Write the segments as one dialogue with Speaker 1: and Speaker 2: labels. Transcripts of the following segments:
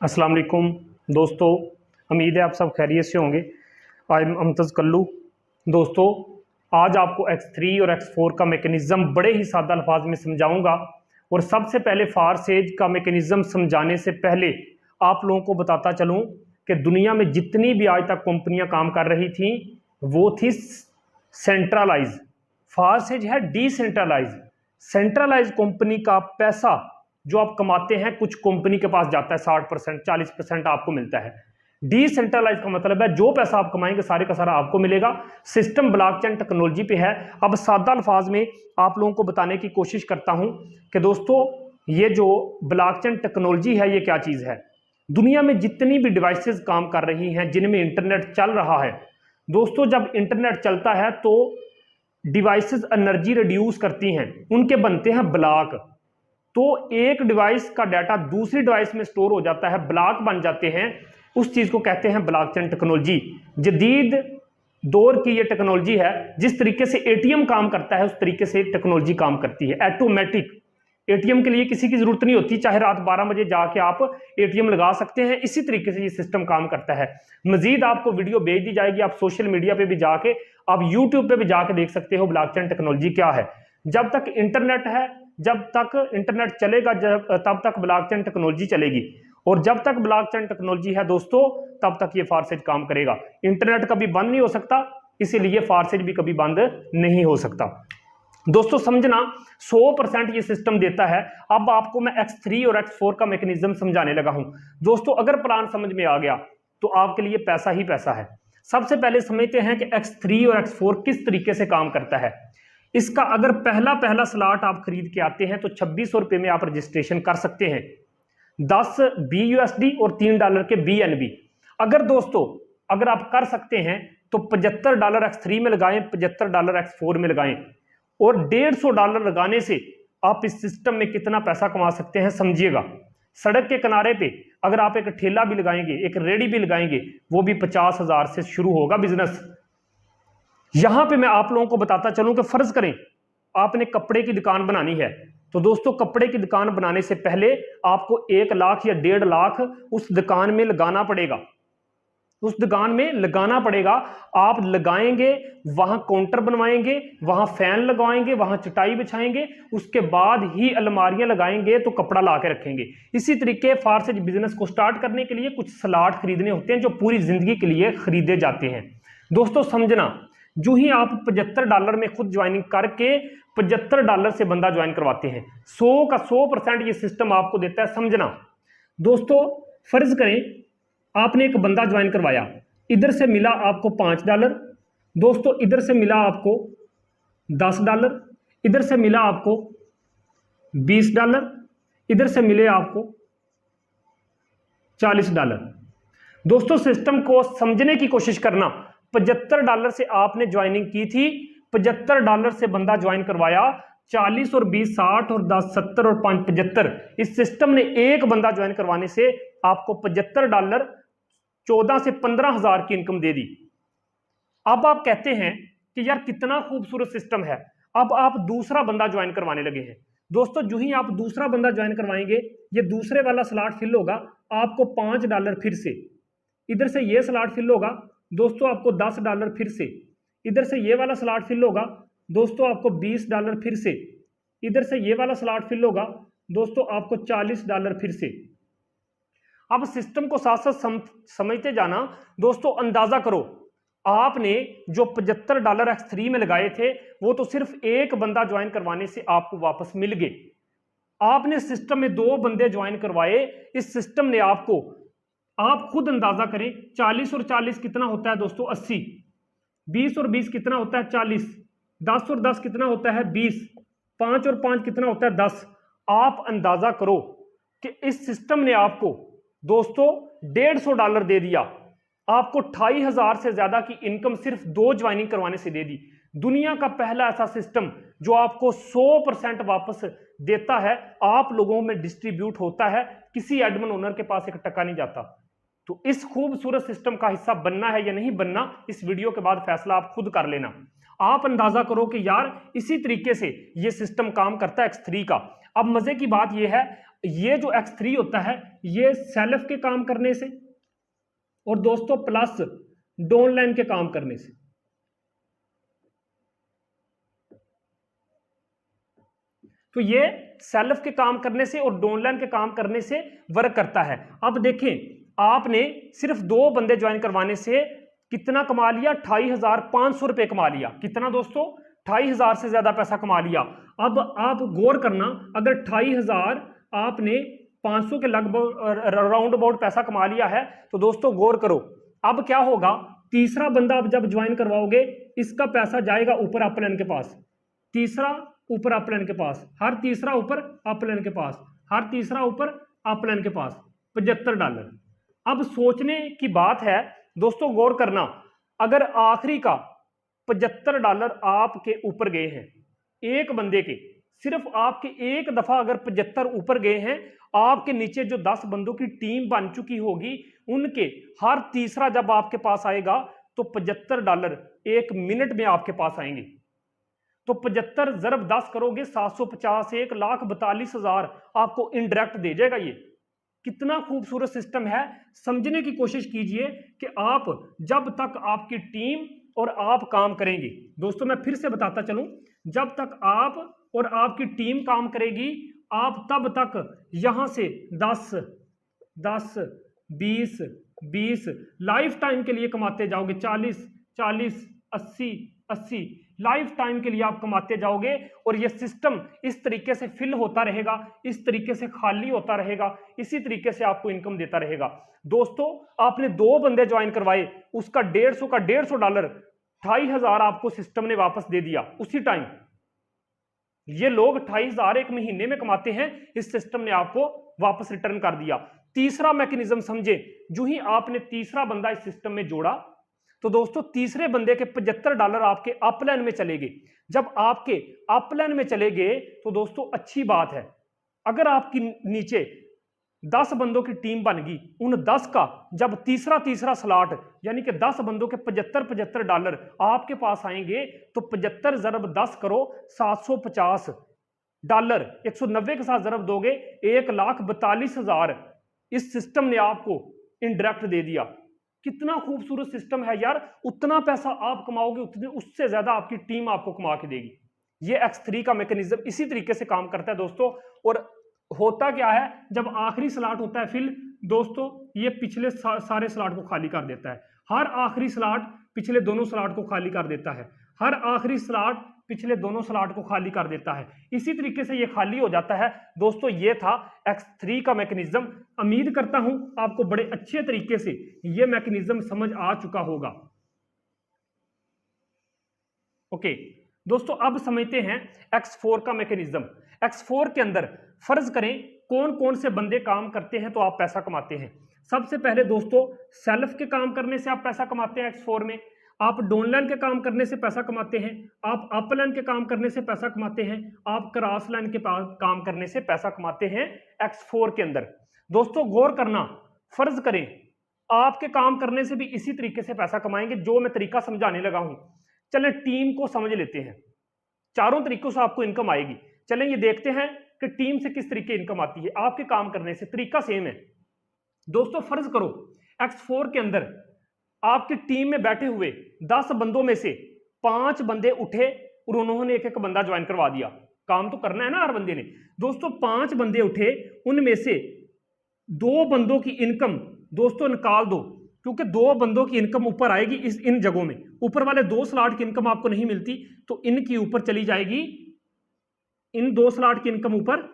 Speaker 1: अस्सलाम वालेकुम दोस्तों, उम्मीद है आप सब खैरियत से होंगे। I am Amtaz Kallu. दोस्तों, आज आपको X3 और X4 का मैकेनिज़्म बड़े ही सादा अल्फाज में समझाऊंगा। और सबसे पहले फारसेज का मैकेनिज़्म समझाने से पहले आप लोगों को बताता चलूं कि दुनिया में जितनी भी आज तक कंपनियां काम कर रही थी वो थी सेंट्रलाइज। फारसेज है डिसेंट्रलाइज। सेंट्रलाइज कंपनी का पैसा जो आप कमाते हैं कुछ कंपनी के पास जाता है, 60% 40% आपको मिलता है। डिसेंट्रलाइज का मतलब है जो पैसा आप कमाएंगे सारे का सारा आपको मिलेगा। सिस्टम ब्लॉकचेन टेक्नोलॉजी पे है। अब सादा अल्फाज में आप लोगों को बताने की कोशिश करता हूं कि दोस्तों ये जो ब्लॉकचेन टेक्नोलॉजी है ये क्या चीज है। दुनिया में जितनी भी डिवाइसेस काम कर रही हैं जिनमें इंटरनेट चल रहा है, दोस्तों जब इंटरनेट चलता है तो डिवाइसेस एनर्जी रिड्यूस करती हैं, उनके बनते हैं ब्लॉक। तो एक डिवाइस का डाटा दूसरी डिवाइस में स्टोर हो जाता है, ब्लॉक बन जाते हैं। उस चीज को कहते हैं ब्लॉकचेन टेक्नोलॉजी। जदीद दौर की ये टेक्नोलॉजी है। जिस तरीके से एटीएम काम करता है उस तरीके से टेक्नोलॉजी काम करती है। ऑटोमेटिक एटीएम के लिए किसी की जरूरत नहीं होती, चाहे रात 12 बजे जाके आप एटीएम लगा सकते हैं। इसी तरीके से ये सिस्टम काम करता है। मजीद आपको वीडियो भेज दी जाएगी, आप सोशल मीडिया पे भी जाके, आप यूट्यूब पे भी जाके देख सकते हो ब्लॉकचेन टेक्नोलॉजी क्या है। जब तक इंटरनेट है, जब तक इंटरनेट चलेगा, तब तक ब्लॉकचेन टेक्नोलॉजी चलेगी। और जब तक ब्लॉकचेन टेक्नोलॉजी है दोस्तों तब तक ये फारसेज काम करेगा। इंटरनेट कभी बंद नहीं हो सकता, इसीलिए फारसेज भी कभी बंद नहीं हो सकता। दोस्तों समझना, 100% ये सिस्टम देता है। अब आपको मैं X3 और X4 का मैकेनिज्म समझाने लगा हूं। दोस्तों अगर प्लान समझ में आ गया तो आपके लिए पैसा ही पैसा है। सबसे पहले समझते हैं कि X3 और X4 किस तरीके से काम करता है। इसका अगर पहला स्लॉट आप खरीद के आते हैं तो 2600 रुपए में आप रजिस्ट्रेशन कर सकते हैं। 10 BUSD और $3 के BNB। अगर दोस्तों अगर आप कर सकते हैं तो $75 X3 में लगाएं, $75 X4 में लगाएं। और $150 लगाने से आप इस सिस्टम में कितना पैसा कमा सकते हैं समझिएगा। सड़क के किनारे पे अगर आप एक ठेला भी लगाएंगे, एक रेडी भी लगाएंगे, वो भी 50,000 से शुरू होगा बिजनेस। यहां पे मैं आप लोगों को बताता चलूं कि फर्ज करें आपने कपड़े की दुकान बनानी है, तो दोस्तों कपड़े की दुकान बनाने से पहले आपको 1 लाख या 1.5 लाख उस दुकान में लगाना पड़ेगा। उस दुकान में लगाना पड़ेगा। आप लगाएंगे, वहां काउंटर बनवाएंगे, वहां फैन लगवाएंगे, वहां चटाई बिछाएंगे, उसके बाद ही अलमारियां लगाएंगे तो कपड़ा ला के रखेंगे। इसी तरीके फारसेज बिजनेस को स्टार्ट करने के लिए कुछ स्लॉट खरीदने होते हैं जो पूरी जिंदगी के लिए खरीदे जाते हैं। दोस्तों समझना, जो ही आप $75 में खुद ज्वाइनिंग करके $75 से बंदा ज्वाइन करवाते हैं, 100 का 100% ये सिस्टम आपको देता है। समझना दोस्तों, फर्ज करें आपने एक बंदा ज्वाइन करवाया, इधर से मिला आपको $5, दोस्तों इधर से मिला आपको $10, इधर से मिला आपको $20, इधर से मिले आपको $40। दोस्तों सिस्टम को समझने की कोशिश करना। $75 से आपने ज्वाइनिंग की थी, $75 से बंदा ज्वाइन करवाया, 40 और 20 60 और 10 70 और 5 75। इस सिस्टम ने एक बंदा ज्वाइन करवाने से आपको $75 14 से 15,000 की इनकम दे दी। अब आप कहते हैं कि यार कितना खूबसूरत सिस्टम है। अब आप दूसरा बंदा ज्वाइन करवाने लगे हैं। दोस्तों जो ही आप दूसरा बंदा ज्वाइन करवाएंगे, ये दूसरे वाला स्लॉट फिल होगा, आपको $5 फिर से, इधर से ये स्लॉट फिल होगा, दोस्तों आपको $10 फिर से, इधर से ये वाला स्लॉट फिल होगा, दोस्तों आपको $20 फिर से, इधर से ये वाला स्लॉट फिल होगा, दोस्तों आपको $40 फिर से। अब सिस्टम को साथ साथ समझते जाना। दोस्तों अंदाजा करो, आपने जो $75 X3 में लगाए थे वो तो सिर्फ एक बंदा ज्वाइन करवाने से आपको वापस मिल गए। आपने सिस्टम में 2 बंदे ज्वाइन करवाए, इस सिस्टम ने आपको, आप खुद अंदाजा करें, 40 और 40 कितना होता है दोस्तों 80, 20 और 20 कितना होता है 40, 10 और 10 कितना होता है 20, 5 और 5 कितना होता है 10। आप अंदाजा करो कि इस सिस्टम ने आपको दोस्तों $150 दे दिया, आपको 28,000 से ज्यादा की इनकम सिर्फ 2 ज्वाइनिंग करवाने से दे दी। दुनिया का पहला ऐसा सिस्टम जो आपको 100% वापस देता है, आप लोगों में डिस्ट्रीब्यूट होता है, किसी एडमिन ओनर के पास एक टका नहीं जाता। तो इस खूबसूरत सिस्टम का हिस्सा बनना है या नहीं बनना, इस वीडियो के बाद फैसला आप खुद कर लेना। आप अंदाजा करो कि यार इसी तरीके से ये सिस्टम काम करता है X3 का। अब मजे की बात यह है, ये जो x3 होता है ये सेल्फ के काम करने से और दोस्तों प्लस डाउनलाइन के काम करने से। तो ये सेल्फ के काम करने से और डाउनलाइन के काम करने से वर्क करता है। अब देखें, आपने सिर्फ 2 बंदे ज्वाइन करवाने से कितना कमा लिया, 28,500 रुपए कमा लिया। कितना दोस्तों, 28,000 से ज्यादा पैसा कमा लिया। अब आप गौर करना, अगर 28,000 आपने 500 के लगभग राउंड अबाउट पैसा कमा लिया है तो दोस्तों गौर करो, अब क्या होगा, तीसरा बंदा आप जब ज्वाइन करवाओगे इसका पैसा जाएगा ऊपर अपलाइन के पास, तीसरा ऊपर अपलाइन के पास, हर तीसरा ऊपर अपलाइन के पास, हर तीसरा ऊपर अपलाइन के पास, $75। अब सोचने की बात है दोस्तों, गौर करना, अगर आखिरी का $75 आपके ऊपर गए हैं एक बंदे के, सिर्फ आपके एक दफा अगर 75 ऊपर गए हैं, आपके नीचे जो 10 बंदों की टीम बन चुकी होगी उनके हर तीसरा जब आपके पास आएगा तो $75 एक मिनट में आपके पास आएंगे। तो 75 ज़रब 10 करोगे 750, 1,42,000 आपको इनडायरेक्ट दे जाएगा। ये कितना खूबसूरत सिस्टम है, समझने की कोशिश कीजिए कि आप जब तक आपकी टीम और आप काम करेंगे, दोस्तों मैं फिर से बताता चलूं, जब तक आप और आपकी टीम काम करेगी आप तब तक यहां से 10 10 20 20 लाइफ टाइम के लिए कमाते जाओगे, 40 40 80 80 लाइफ टाइम के लिए आप कमाते जाओगे। और ये सिस्टम इस तरीके से फिल होता रहेगा, इस तरीके से खाली होता रहेगा, इसी तरीके से आपको इनकम देता रहेगा। दोस्तों आपने 2 बंदे ज्वाइन करवाए, उसका $150 $28,000 आपको सिस्टम ने वापस दे दिया उसी टाइम। ये लोग 28,000 एक महीने में कमाते हैं, इस सिस्टम ने आपको वापस रिटर्न कर दिया। तीसरा मैकेनिज्म समझे, जो ही आपने तीसरा बंदा इस सिस्टम में जोड़ा तो दोस्तों तीसरे बंदे के $75 आपके अपलाइन में चले गए। जब आपके अपलाइन में चले गए तो दोस्तों अच्छी बात है, अगर आपकी नीचे 10 बंदों की टीम बन गई, उन 10 का जब तीसरा स्लॉट यानी कि 10 बंदों के $75 आपके पास आएंगे तो 75 ज़रब 10 करो, $750, 190 के साथ ज़रब दोगे 1,42,000 इस सिस्टम ने आपको इनडायरेक्ट दे दिया। कितना खूबसूरत सिस्टम है यार, उतना पैसा आप कमाओगे उतने उससे ज्यादा आपकी टीम आपको कमा के देगी। ये X3 का मैकेनिज्म इसी तरीके से काम करता है दोस्तों। और होता क्या है, जब आखिरी स्लॉट होता है फिल, दोस्तों ये पिछले सारे स्लॉट को खाली कर देता है, हर आखिरी स्लॉट पिछले दोनों स्लॉट को खाली कर देता है, हर आखिरी स्लॉट पिछले दोनों स्लॉट को खाली कर देता है, इसी तरीके से ये खाली हो जाता है। दोस्तों ये था X3 का मैकेनिज्म। उम्मीद करता हूं आपको बड़े अच्छे तरीके से ये मैकेनिज्म समझ आ चुका होगा। ओके दोस्तों, अब समझते हैं X4 का मैकेनिज्म। X4 के अंदर फर्ज करें कौन कौन से बंदे काम करते हैं तो आप पैसा कमाते हैं। सबसे पहले दोस्तों सेल्फ के काम करने से आप पैसा कमाते हैं X4 में, आप डाउनलाइन के काम करने से पैसा कमाते हैं, आप अपलाइन के काम करने से पैसा कमाते हैं, आप क्रॉस लाइन के काम करने से पैसा कमाते हैं X4 के अंदर। दोस्तों गौर करना, फर्ज करें आपके काम करने से भी इसी तरीके से पैसा कमाएंगे जो मैं तरीका समझाने लगा हूं। चलें टीम को समझ लेते हैं, चारों तरीकों से आपको इनकम आएगी। चलें ये देखते हैं कि टीम से किस तरीके इनकम आती है, आपके काम करने से तरीका सेम है। दोस्तों फर्ज करो X4 के अंदर आपकी टीम में बैठे हुए 10 बंदों में से 5 बंदे उठे और उन्होंने एक एक बंदा ज्वाइन करवा दिया। काम तो करना है ना हर बंदे ने। दोस्तों 5 बंदे उठे, उनमें से 2 बंदों की इनकम दोस्तों निकाल दो, क्योंकि 2 बंदों की इनकम ऊपर आएगी इन जगहों में। ऊपर वाले 2 स्लॉट की इनकम आपको नहीं मिलती तो इनकी ऊपर चली जाएगी, इन 2 स्लॉट की इनकम ऊपर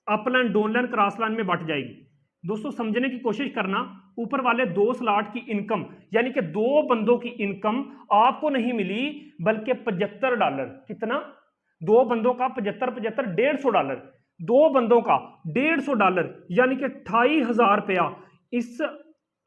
Speaker 1: अपलाइन डाउनलाइन क्रॉस लाइन में बट जाएगी। दोस्तों समझने की कोशिश करना, ऊपर वाले 2 स्लॉट की इनकम यानी कि 2 बंदों की इनकम आपको नहीं मिली बल्कि $75। कितना? 2 बंदों का 75 75 $150, 2 बंदों का $150 यानी कि 28,000 रुपया इस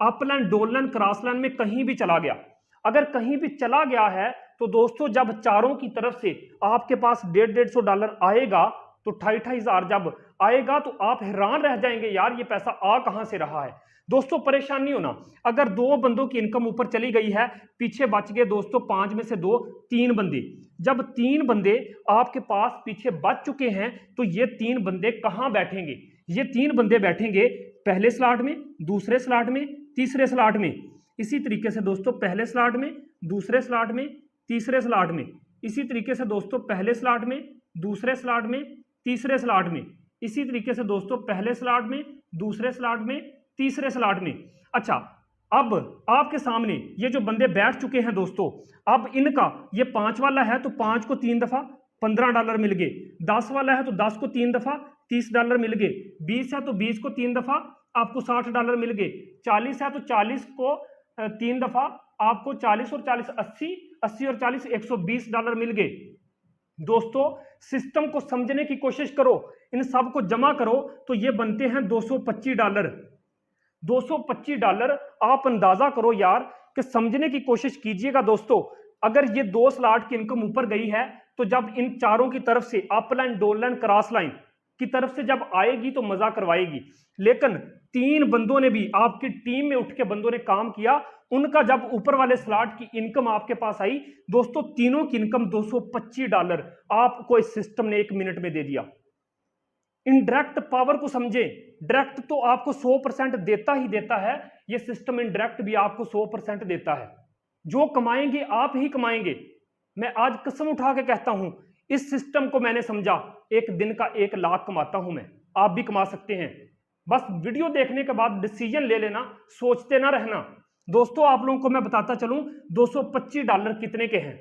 Speaker 1: अपलाइन डाउनलाइन क्रॉस लाइन में कहीं भी चला गया। अगर कहीं भी चला गया है तो दोस्तों जब चारों की तरफ से आपके पास $150 आएगा तो 28,000 जब आएगा तो आप हैरान रह जाएंगे, यार ये पैसा आ कहां से रहा है। दोस्तों परेशान नहीं होना, अगर 2 बंदों की इनकम ऊपर चली गई है, पीछे बच गए दोस्तों 5 में से 2 3 बंदे। जब 3 बंदे आपके पास पीछे बच चुके हैं तो ये 3 बंदे कहां बैठेंगे, ये 3 बंदे बैठेंगे पहले स्लॉट में, दूसरे स्लॉट में, तीसरे स्लॉट में। इसी तरीके से दोस्तों पहले स्लॉट में, दूसरे स्लॉट में, तीसरे स्लॉट में। इसी तरीके से दोस्तों पहले स्लॉट में, दूसरे स्लॉट में, तीसरे स्लॉट में। इसी तरीके से दोस्तों पहले स्लॉट में, दूसरे स्लॉट में, तीसरे स्लॉट में। अच्छा, अब आपके सामने ये जो बंदे बैठ चुके हैं दोस्तों, अब इनका ये 5 वाला है तो 5 को 3 दफा $15 मिल गए, 10 वाला है तो 10 को 3 दफा $30 मिल गए, 20 है तो 20 को 3 दफा आपको $60 मिल गए, 40 है तो 40 को 3 दफा आपको 40 और 40 80, 80 और 40 $120 मिल गए। दोस्तों सिस्टम को समझने की कोशिश करो, इन सब को जमा करो तो ये बनते हैं $225। $225 आप अंदाजा करो यार कि समझने की कोशिश कीजिएगा दोस्तों। अगर ये 2 स्लॉट की इनकम ऊपर गई है तो जब इन चारों की तरफ से up line, down line, cross line की तरफ से जब आएगी तो मजा करवाएगी। लेकिन 3 बंदों ने भी, आपकी टीम में उठ के बंदों ने काम किया, उनका जब ऊपर वाले स्लॉट की इनकम आपके पास आई दोस्तों, तीनों की इनकम $225 आपको इस सिस्टम ने 1 मिनट में दे दिया। इनडायरेक्ट पावर को समझे, डायरेक्ट तो आपको 100% देता ही देता है, यह सिस्टम इनडायरेक्ट भी आपको 100% देता है। जो कमाएंगे आप ही कमाएंगे। मैं आज कसम उठा के कहता हूं, इस सिस्टम को मैंने समझा, एक दिन का 1 लाख कमाता हूं मैं, आप भी कमा सकते हैं। बस वीडियो देखने के बाद डिसीजन ले लेना, सोचते ना रहना। दोस्तों आप लोगों को मैं बताता चलूं, $225 कितने के हैं?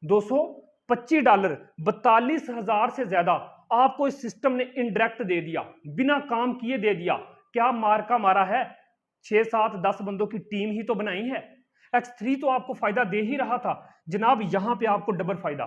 Speaker 1: $225, 42,000 से ज्यादा आपको इस सिस्टम ने इनडायरेक्ट दे दिया, बिना काम किए दे दिया। क्या मार्का मारा है? 6, 7, 10 बंदों की टीम ही तो बनाई है। X3 तो आपको फायदा दे ही रहा था जनाब, यहां पे आपको डबल फायदा।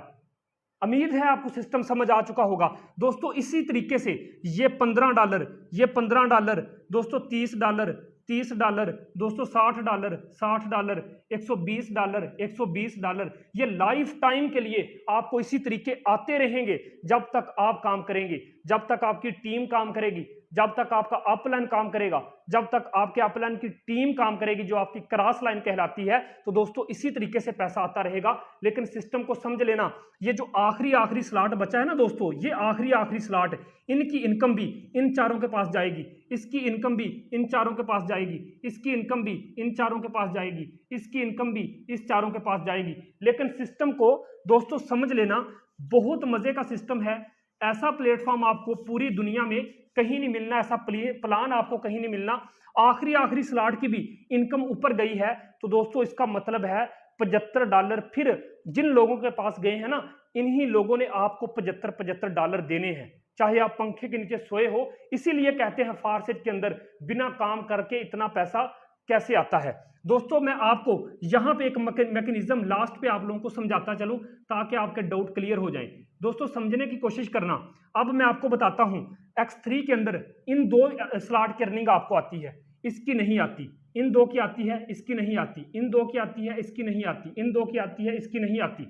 Speaker 1: उम्मीद है आपको सिस्टम समझ आ चुका होगा दोस्तों। इसी तरीके से ये $15, ये $15 दोस्तों, $30, $30 दोस्तों, $60, $60, $120, $120, ये लाइफ टाइम के लिए आपको इसी तरीके आते रहेंगे जब तक आप काम करेंगे, जब तक आपकी टीम काम करेगी, जब तक आपका अपलाइन काम करेगा, जब तक आपके अपलाइन की टीम काम करेगी जो आपकी क्रॉस लाइन कहलाती है। तो दोस्तों इसी तरीके से पैसा आता रहेगा। लेकिन सिस्टम को समझ लेना, ये जो आखिरी स्लॉट बचा है ना दोस्तों, ये आखिरी स्लॉट, इनकी इनकम भी इन चारों के पास जाएगी, इसकी इनकम भी इन चारों के पास जाएगी, इसकी इनकम भी इन चारों के पास जाएगी, इसकी इनकम भी इस चारों के पास जाएगी। लेकिन सिस्टम को दोस्तों समझ लेना, बहुत मजे का सिस्टम है। ऐसा प्लेटफॉर्म आपको पूरी दुनिया में कहीं नहीं मिलना, ऐसा प्लान आपको कहीं नहीं मिलना। आखिरी स्लॉट की भी इनकम ऊपर गई है तो दोस्तों इसका मतलब है $75। फिर जिन लोगों के पास गए हैं ना, इन्हीं लोगों ने आपको $75 देने हैं, चाहे आप पंखे के नीचे सोए हो। इसीलिए कहते हैं फारसेट के अंदर बिना काम करके इतना पैसा कैसे आता है। दोस्तों मैं आपको यहां पे एक मैकेनिज्म लास्ट पे आप लोगों को समझाता चलूं ताकि आपके डाउट क्लियर हो जाएं। दोस्तों समझने की कोशिश करना। अब मैं आपको बताता हूं, X3 के अंदर इन 2 स्लॉट की अर्निंग आपको आती है, इसकी नहीं आती। इन 2 की आती है, इसकी नहीं आती। इन 2 की आती है, इसकी नहीं आती। इन 2 की आती है, इसकी नहीं आती।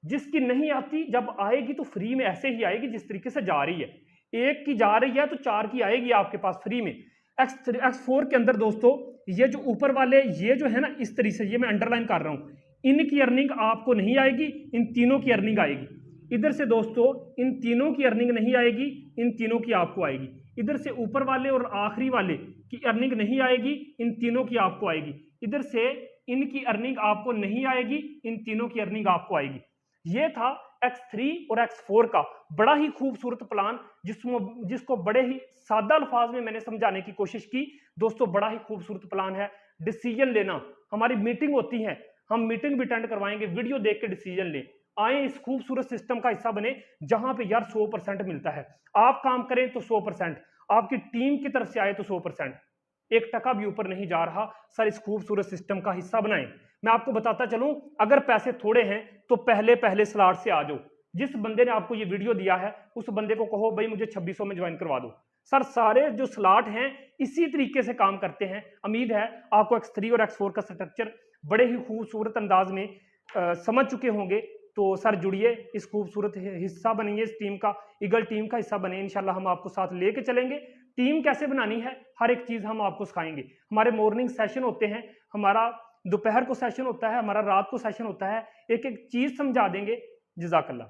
Speaker 1: जिसकी नहीं आती जब आएगी तो फ्री में ऐसे ही आएगी जिस तरीके से जा रही है। 1 की जा रही है तो 4 की आएगी आपके पास फ्री में। X4 के अंदर दोस्तों ये जो ऊपर वाले ये जो है ना, इस तरीके से, ये मैं अंडरलाइन कर रहा हूं, इनकी अर्निंग आपको नहीं आएगी, इन तीनों की अर्निंग आएगी। इधर से दोस्तों इन तीनों की अर्निंग नहीं आएगी, इन तीनों की आपको आएगी। इधर से ऊपर वाले और आखिरी वाले की अर्निंग नहीं आएगी, इन तीनों की आपको आएगी। इधर से इनकी अर्निंग आपको नहीं आएगी, इन तीनों की अर्निंग आपको आएगी। ये था X3 और X4 का बड़ा ही खूबसूरत प्लान, जिसको बड़े ही सादा अल्फाज में मैंने समझाने की कोशिश की। दोस्तों बड़ा ही खूबसूरत प्लान है। डिसीजन लेना, हमारी मीटिंग होती है, हम मीटिंग भी अटेंड करवाएंगे, वीडियो देख के डिसीजन ले। आए इस खूबसूरत सिस्टम का हिस्सा बने जहां पे यार 100% मिलता है। आप काम करें तो 100%, आपकी टीम की तरफ से आए तो 100%, 1 टका भी ऊपर नहीं जा रहा। सर इस खूबसूरत सिस्टम का हिस्सा बनाएं। मैं आपको बताता चलूं, अगर पैसे थोड़े हैं तो पहले स्लॉट से आ जाओ। जिस बंदे ने आपको ये वीडियो दिया है उस बंदे को कहो भाई मुझे 2600 में ज्वाइन करवा दो। सर सारे जो स्लॉट हैं इसी तरीके से काम करते हैं। उम्मीद है आपको X3 और X4 का स्ट्रक्चर बड़े ही खूबसूरत अंदाज में समझ चुके होंगे। तो सर जुड़िए, इस खूबसूरत हिस्सा बनेंगे, इस टीम का, ईगल टीम का हिस्सा बने। इंशाल्लाह हम आपको साथ लेके चलेंगे। टीम कैसे बनानी है हर एक चीज हम आपको सिखाएंगे। हमारे मॉर्निंग सेशन होते हैं, हमारा दोपहर को सेशन होता है, हमारा रात को सेशन होता है, एक एक चीज समझा देंगे। जज़ाकल्लाह।